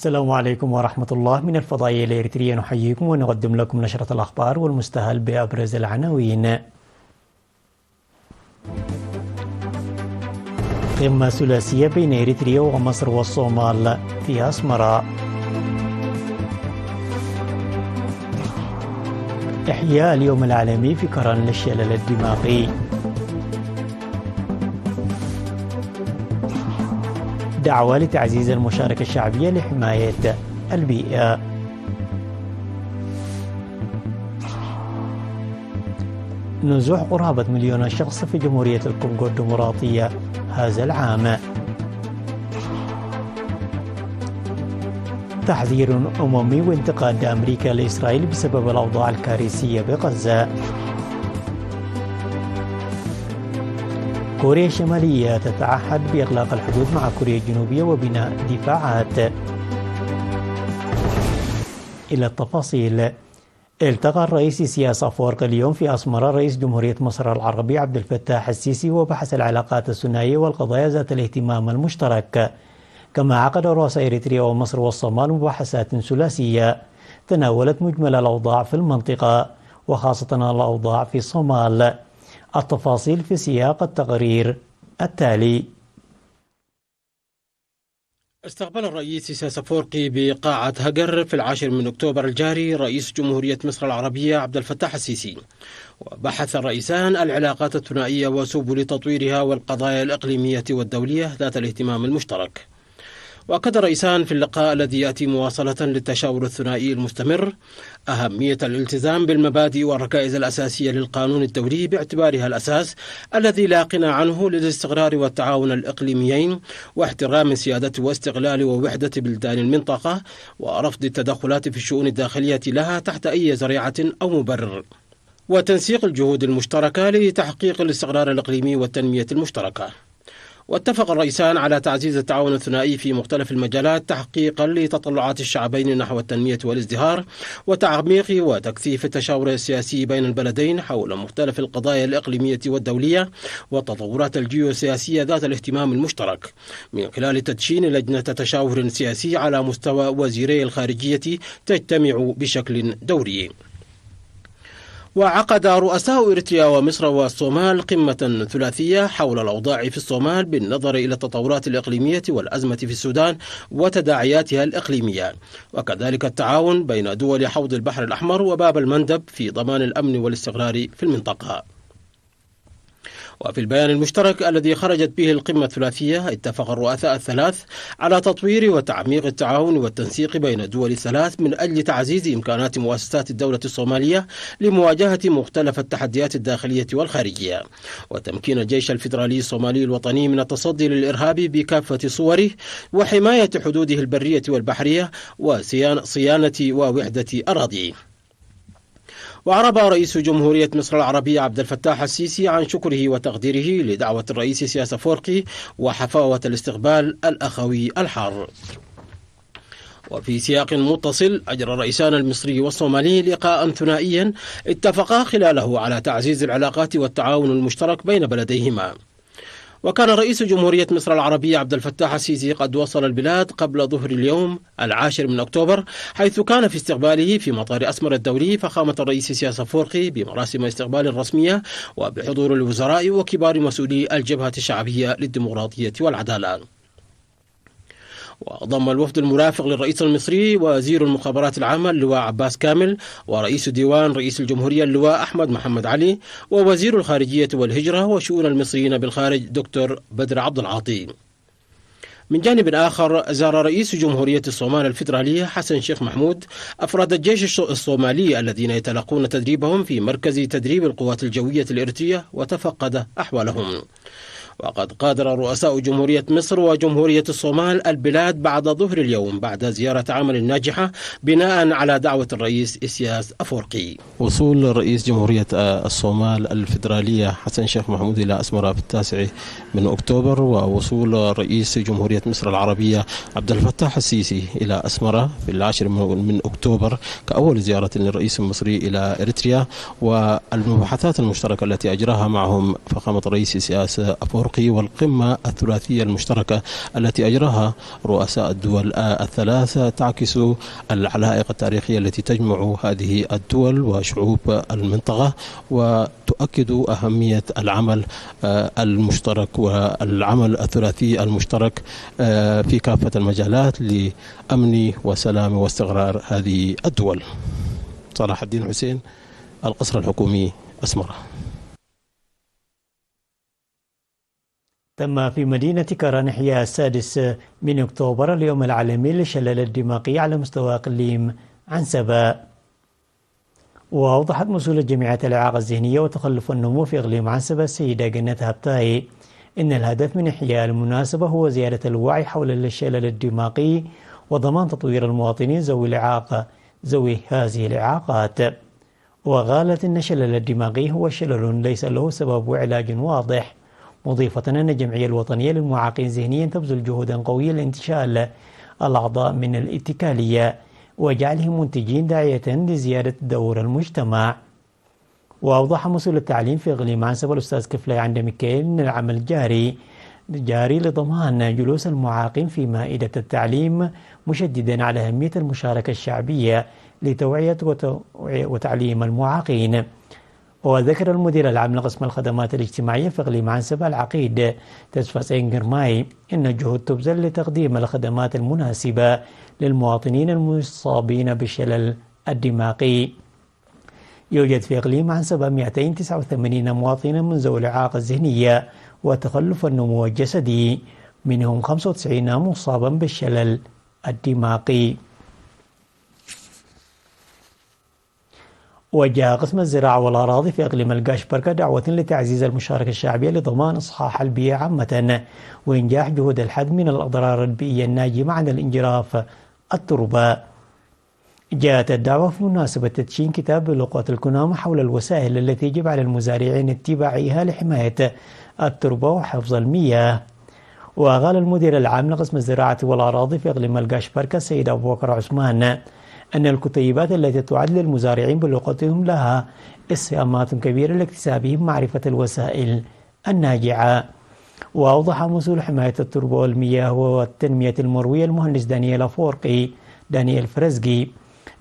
السلام عليكم ورحمة الله. من الفضائية الإريترية نحييكم ونقدم لكم نشرة الأخبار والمستهل بأبرز العناوين. قمة ثلاثية بين إريتريا ومصر والصومال في أسمرة. إحياء اليوم العالمي فكرا للشلل الدماغي. دعوة لتعزيز المشاركة الشعبية لحماية البيئة. نزوح قرابة 1,000,000 شخص في جمهورية الكونغو الديمقراطية هذا العام. تحذير أممي وانتقاد أمريكا لإسرائيل بسبب الأوضاع الكارثية بغزة. كوريا الشمالية تتعهد بإغلاق الحدود مع كوريا الجنوبية وبناء دفاعات. إلى التفاصيل. التقى الرئيس إسياس أفورقي اليوم في أسمرة رئيس جمهورية مصر العربية عبد الفتاح السيسي وبحث العلاقات الثنائية والقضايا ذات الاهتمام المشترك. كما عقد رؤساء إريتريا ومصر والصومال مباحثات ثلاثية تناولت مجمل الأوضاع في المنطقة وخاصة الأوضاع في الصومال. التفاصيل في سياق التقرير التالي. استقبل الرئيس إسياس أفورقي بقاعة هجر في 10 من أكتوبر الجاري رئيس جمهورية مصر العربية عبد الفتاح السيسي، وبحث الرئيسان العلاقات الثنائية وسبل تطويرها والقضايا الإقليمية والدولية ذات الاهتمام المشترك. وأكد الرئيسان في اللقاء الذي يأتي مواصلة للتشاور الثنائي المستمر أهمية الالتزام بالمبادئ والركائز الأساسية للقانون الدولي باعتبارها الأساس الذي لا غنى عنه للاستقرار والتعاون الإقليميين واحترام سيادة واستقلال ووحدة بلدان المنطقة ورفض التدخلات في الشؤون الداخلية لها تحت أي ذريعة أو مبرر، وتنسيق الجهود المشتركة لتحقيق الاستقرار الإقليمي والتنمية المشتركة. واتفق الرئيسان على تعزيز التعاون الثنائي في مختلف المجالات تحقيقا لتطلعات الشعبين نحو التنمية والازدهار وتعميق وتكثيف التشاور السياسي بين البلدين حول مختلف القضايا الإقليمية والدولية والتطورات الجيوسياسية ذات الاهتمام المشترك من خلال تدشين لجنة تشاور سياسي على مستوى وزيري الخارجية تجتمع بشكل دوري. وعقد رؤساء إريتريا ومصر والصومال قمة ثلاثية حول الأوضاع في الصومال بالنظر إلى التطورات الإقليمية والأزمة في السودان وتداعياتها الإقليمية، وكذلك التعاون بين دول حوض البحر الأحمر وباب المندب في ضمان الأمن والاستقرار في المنطقة. وفي البيان المشترك الذي خرجت به القمة الثلاثية اتفق الرؤساء الثلاث على تطوير وتعميق التعاون والتنسيق بين الدول الثلاث من أجل تعزيز إمكانات مؤسسات الدولة الصومالية لمواجهة مختلف التحديات الداخلية والخارجية، وتمكين الجيش الفيدرالي الصومالي الوطني من التصدي للإرهاب بكافة صوره وحماية حدوده البرية والبحرية وصيانة ووحدة أراضيه. وعرب رئيس جمهورية مصر العربية عبد الفتاح السيسي عن شكره وتقديره لدعوة الرئيس إسياس أفورقي وحفاوة الاستقبال الأخوي الحار. وفي سياق متصل أجرى الرئيسان المصري والصومالي لقاء ثنائيا اتفقا خلاله على تعزيز العلاقات والتعاون المشترك بين بلديهما. وكان رئيس جمهورية مصر العربية عبد الفتاح السيسي قد وصل البلاد قبل ظهر اليوم 10 من أكتوبر، حيث كان في استقباله في مطار أسمر الدولي فخامة الرئيس إسياس أفورقي بمراسم استقبال رسمية وبحضور الوزراء وكبار مسؤولي الجبهة الشعبية للديمقراطية والعدالة. وضم الوفد المرافق للرئيس المصري وزير المخابرات العامة اللواء عباس كامل ورئيس ديوان رئيس الجمهورية اللواء أحمد محمد علي ووزير الخارجية والهجرة وشؤون المصريين بالخارج دكتور بدر عبد العاطي. من جانب آخر زار رئيس جمهورية الصومال الفيدرالية حسن شيخ محمود أفراد الجيش الصومالي الذين يتلقون تدريبهم في مركز تدريب القوات الجوية الإريترية وتفقد أحوالهم. وقد قادر رؤساء جمهورية مصر وجمهورية الصومال البلاد بعد ظهر اليوم بعد زيارة عمل ناجحة بناء على دعوة الرئيس إسياس أفورقي. وصول رئيس جمهورية الصومال الفيدرالية حسن شيخ محمود إلى أسمرة في 9 من أكتوبر، ووصول رئيس جمهورية مصر العربية عبد الفتاح السيسي إلى أسمرة في 10 من أكتوبر كأول زيارة للرئيس المصري إلى إريتريا، والمباحثات المشتركة التي أجراها معهم فخامة الرئيس إسياس أفورقي الأفورقي والقمة الثلاثية المشتركة التي أجراها رؤساء الدول الثلاثة تعكس العلائق التاريخية التي تجمع هذه الدول وشعوب المنطقة، وتؤكد أهمية العمل المشترك والعمل الثلاثي المشترك في كافة المجالات لأمن وسلام واستقرار هذه الدول. صلاح الدين حسين، القصر الحكومي، أسمرة. تم في مدينة كران إحياء 6 من أكتوبر اليوم العالمي للشلل الدماغي على مستوى إقليم عنسبة. وأوضحت مسؤولة جمعية الإعاقة الذهنية وتخلف النمو في إقليم عنسبة السيدة جنات هبتاي إن الهدف من إحياء المناسبة هو زيادة الوعي حول الشلل الدماغي وضمان تطوير المواطنين ذوي هذه الإعاقات. وقالت إن الشلل الدماغي هو شلل ليس له سبب وعلاج واضح، مضيفة أن الجمعية الوطنية للمعاقين ذهنيا تبذل جهودا قوية لانتشال الأعضاء من الاتكالية وجعلهم منتجين داعية لزيادة دور المجتمع. وأوضح مسؤول التعليم في إقليم عنسبة الأستاذ كفلاي عند ميكائيل أن العمل جاري لضمان جلوس المعاقين في مائدة التعليم، مشددا على أهمية المشاركة الشعبية لتوعية وتعليم المعاقين. وذكر المدير العام لقسم الخدمات الاجتماعية في إقليم عنسبة العقيد تسفاسين جرماي إن الجهود تبذل لتقديم الخدمات المناسبة للمواطنين المصابين بالشلل الدماغي. يوجد في إقليم عنسبة 289 مواطنا من ذوي الإعاقة الذهنية وتخلف النمو الجسدي، منهم 95 مصابا بالشلل الدماغي. وجه قسم الزراعة والأراضي في إقليم القاشبركة دعوة لتعزيز المشاركة الشعبية لضمان إصحاح البيئة عامة وإنجاح جهود الحد من الأضرار البيئية الناجمة عن الانجراف التربة. جاءت الدعوة في مناسبة تدشين كتاب بلغة الكنامة حول الوسائل التي يجب على المزارعين اتباعها لحماية التربة وحفظ المياه. وقال المدير العام لقسم الزراعة والأراضي في إقليم القاشبركة السيد أبو بكر عثمان أن الكتيبات التي تعد للمزارعين بلغتهم لها إسهامات كبيرة لاكتسابهم معرفة الوسائل الناجعة. وأوضح مسؤول حماية التربة والمياه والتنمية المروية المهندس دانيال فرزقي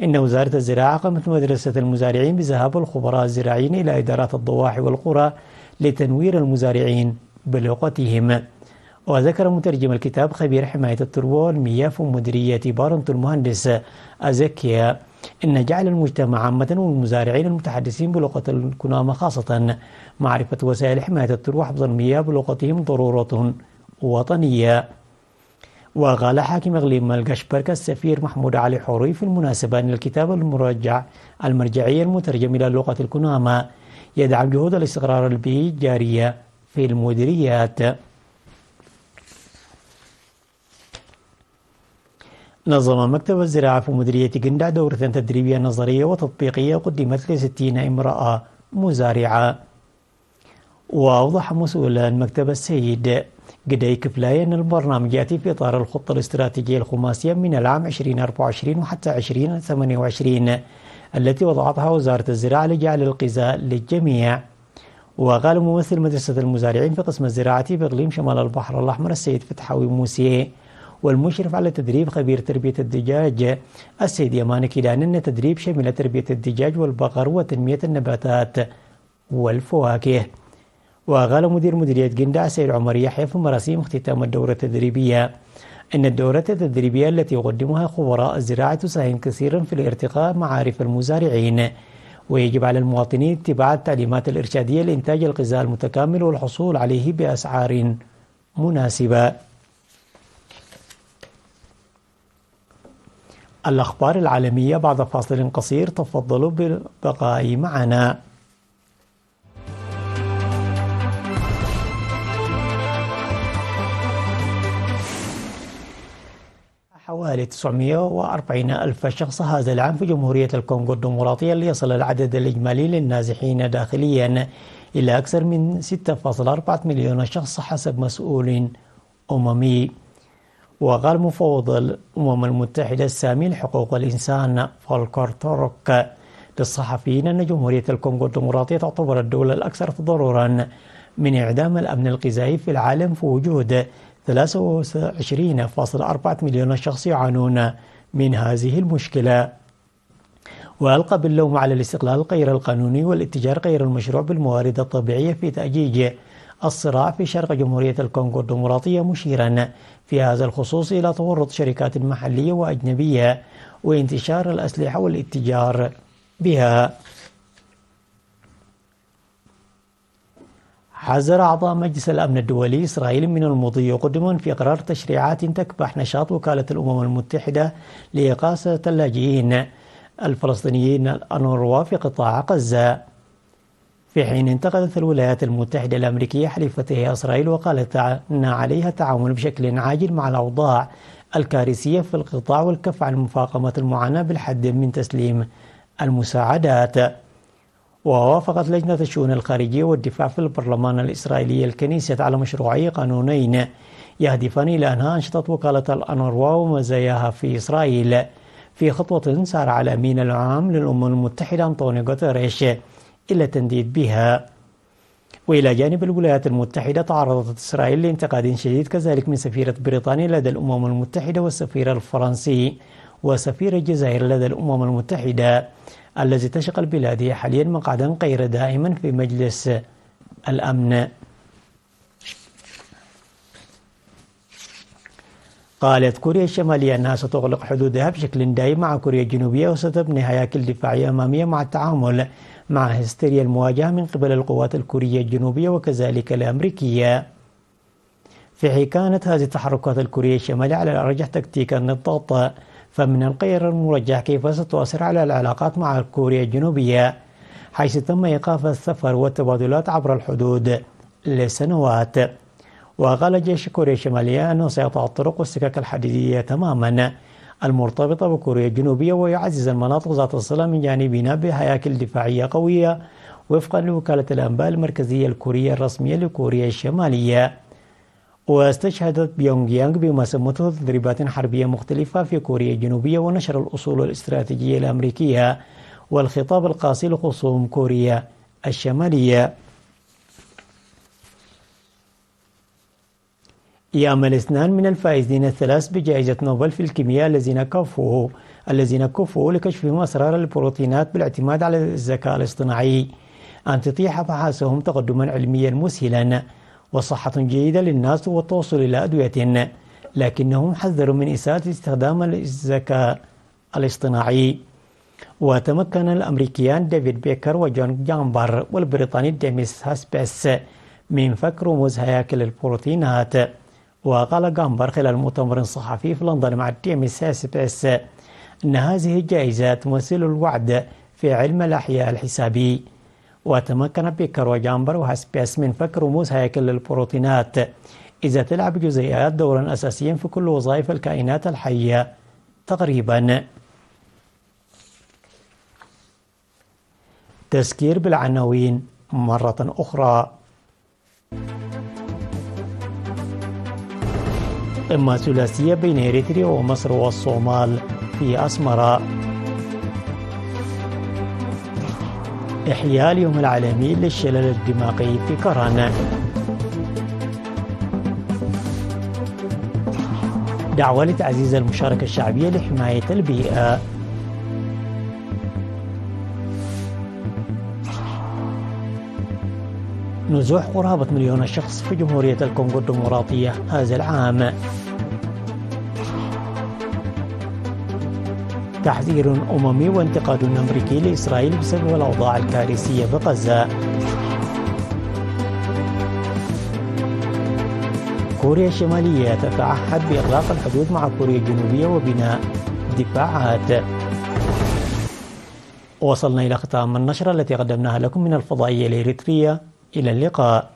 إن وزارة الزراعة قامت مدرسة المزارعين بذهاب الخبراء الزراعيين إلى إدارات الضواحي والقرى لتنوير المزارعين بلغتهم. وذكر مترجم الكتاب خبير حماية التربة والمياه في مديرية بارنت المهندس أزكيا إن جعل المجتمع عامة والمزارعين المتحدثين بلغة الكنامة خاصة معرفة وسائل حماية التربة وحفظ المياه بلغتهم ضرورة وطنية. وقال حاكم إقليم القاشبركة السفير محمود علي حوري في المناسبة أن الكتاب المرجعي المترجم إلى لغة الكنامة يدعم جهود الاستقرار البيئي الجارية في المديريات. نظم مكتب الزراعة في مديرية قندع دورة تدريبية نظرية وتطبيقية قدمت ل60 امرأة مزارعة. وأوضح مسؤول المكتب السيد قدي كفلاي أن البرنامج يأتي في إطار الخطة الاستراتيجية الخماسية من العام 2024 وحتى 2028 التي وضعتها وزارة الزراعة لجعل الغذاء للجميع. وقال ممثل مدرسة المزارعين في قسم الزراعة بإقليم شمال البحر الأحمر السيد فتحاوي موسيه والمشرف على تدريب خبير تربية الدجاج السيد يمان كيلان أن التدريب شمل تربية الدجاج والبقر وتنمية النباتات والفواكه. وقال مدير مديرية قندع السيد عمر يحيى في مراسيم اختتام الدورة التدريبية أن الدورة التدريبية التي يقدمها خبراء الزراعة تساهم كثيرا في الارتقاء معارف المزارعين، ويجب على المواطنين اتباع التعليمات الإرشادية لإنتاج الغذاء المتكامل والحصول عليه بأسعار مناسبة. الأخبار العالمية بعد فاصل قصير، تفضلوا بالبقاء معنا. حوالي 940 ألف شخص هذا العام في جمهورية الكونغو الديمقراطية، ليصل العدد الإجمالي للنازحين داخليا إلى أكثر من 6.4 مليون شخص حسب مسؤول أممي. وقال مفوض الأمم المتحدة السامي لحقوق الإنسان فولكر تورك للصحفيين أن جمهورية الكونغو الديمقراطية تعتبر الدولة الأكثر تضررا من إعدام الأمن الغذائي في العالم في وجود 23.4 مليون شخص يعانون من هذه المشكلة. وألقى باللوم على الاستقلال غير القانوني والاتجار غير المشروع بالموارد الطبيعية في تأجيج الصراع في شرق جمهورية الكونغو الديمقراطية، مشيرا في هذا الخصوص إلى تورط شركات محلية وأجنبية وانتشار الأسلحة والاتجار بها. حذر أعضاء مجلس الأمن الدولي إسرائيل من المضي قدما في قرار تشريعات تكبح نشاط وكالة الأمم المتحدة لإغاثة اللاجئين الفلسطينيين الأونروا في قطاع غزة، في حين انتقدت الولايات المتحدة الأمريكية حليفتها إسرائيل وقالت أن عليها التعامل بشكل عاجل مع الأوضاع الكارثية في القطاع والكف عن مفاقمة المعاناة بالحد من تسليم المساعدات. ووافقت لجنة الشؤون الخارجية والدفاع في البرلمان الإسرائيلي الكنيسة على مشروعي قانونين يهدفان إلى أنهاء أنشطة وكالة الأونروا ومزاياها في إسرائيل، في خطوة سارع الأمين العام للأمم المتحدة أنطونيو غوتيريش إلى التنديد بها. وإلى جانب الولايات المتحدة تعرضت إسرائيل لانتقاد شديد كذلك من سفيرة بريطانيا لدى الأمم المتحدة والسفير الفرنسي وسفير الجزائر لدى الأمم المتحدة، الذي تشغل بلاده حاليا مقعدا غير دائما في مجلس الأمن. قالت كوريا الشمالية أنها ستغلق حدودها بشكل دائم مع كوريا الجنوبية وستبني هياكل دفاعية أمامية مع التعامل مع هستيريا المواجهة من قبل القوات الكورية الجنوبية وكذلك الأمريكية. في حين كانت هذه التحركات الكورية الشمالية على الأرجح تكتيكا للضغط، فمن الغير المرجح كيف ستؤثر على العلاقات مع كوريا الجنوبية، حيث تم إيقاف السفر والتبادلات عبر الحدود لسنوات. وقال جيش كوريا الشمالية أنه سيقطع الطرق والسكك الحديدية تماما المرتبطة بكوريا الجنوبية ويعزز المناطق ذات الصلة من جانبنا بهياكل دفاعية قوية وفقا لوكالة الأنباء المركزية الكورية الرسمية لكوريا الشمالية. واستشهدت بيونغ يانغ بما سمته تدريبات حربية مختلفة في كوريا الجنوبية ونشر الأصول الاستراتيجية الأمريكية والخطاب القاسي لخصوم كوريا الشمالية. يأمل 2 من الفائزين الثلاث بجائزة نوبل في الكيمياء الذين كفوا لكشفهم أسرار البروتينات بالاعتماد على الذكاء الاصطناعي أن تتيح أبحاثهم تقدما علميا مسهلا وصحة جيدة للناس والتوصل إلى أدوية، لكنهم حذروا من إساءة استخدام الذكاء الاصطناعي. وتمكن الأمريكيان ديفيد بيكر وجون جامبر والبريطاني ديميس هاسبيس من فك رموز هياكل البروتينات. وقال جامبر خلال مؤتمر صحفي في لندن مع ديميس هاسبيس أن هذه الجائزة تمثل الوعد في علم الأحياء الحسابي. وتمكن بيكر وجامبر وهاسبيس من فك رموز هياكل البروتينات إذا تلعب جزيئات دورا أساسيا في كل وظائف الكائنات الحية تقريبا. تذكير بالعناوين مرة أخرى. قمة ثلاثية بين إريتريا ومصر والصومال في أسمرة. إحياء اليوم العالمي للشلل الدماغي في كران. دعوة لتعزيز المشاركة الشعبية لحماية البيئة. نزوح قرابة 1,000,000 شخص في جمهورية الكونغو الديمقراطية هذا العام. تحذير أممي وانتقاد أمريكي لإسرائيل بسبب الأوضاع الكارثية بغزة. كوريا الشمالية تتعهد بإغلاق الحدود مع كوريا الجنوبية وبناء دفاعات. وصلنا إلى ختام النشرة التي قدمناها لكم من الفضائية الإريترية. إلى اللقاء.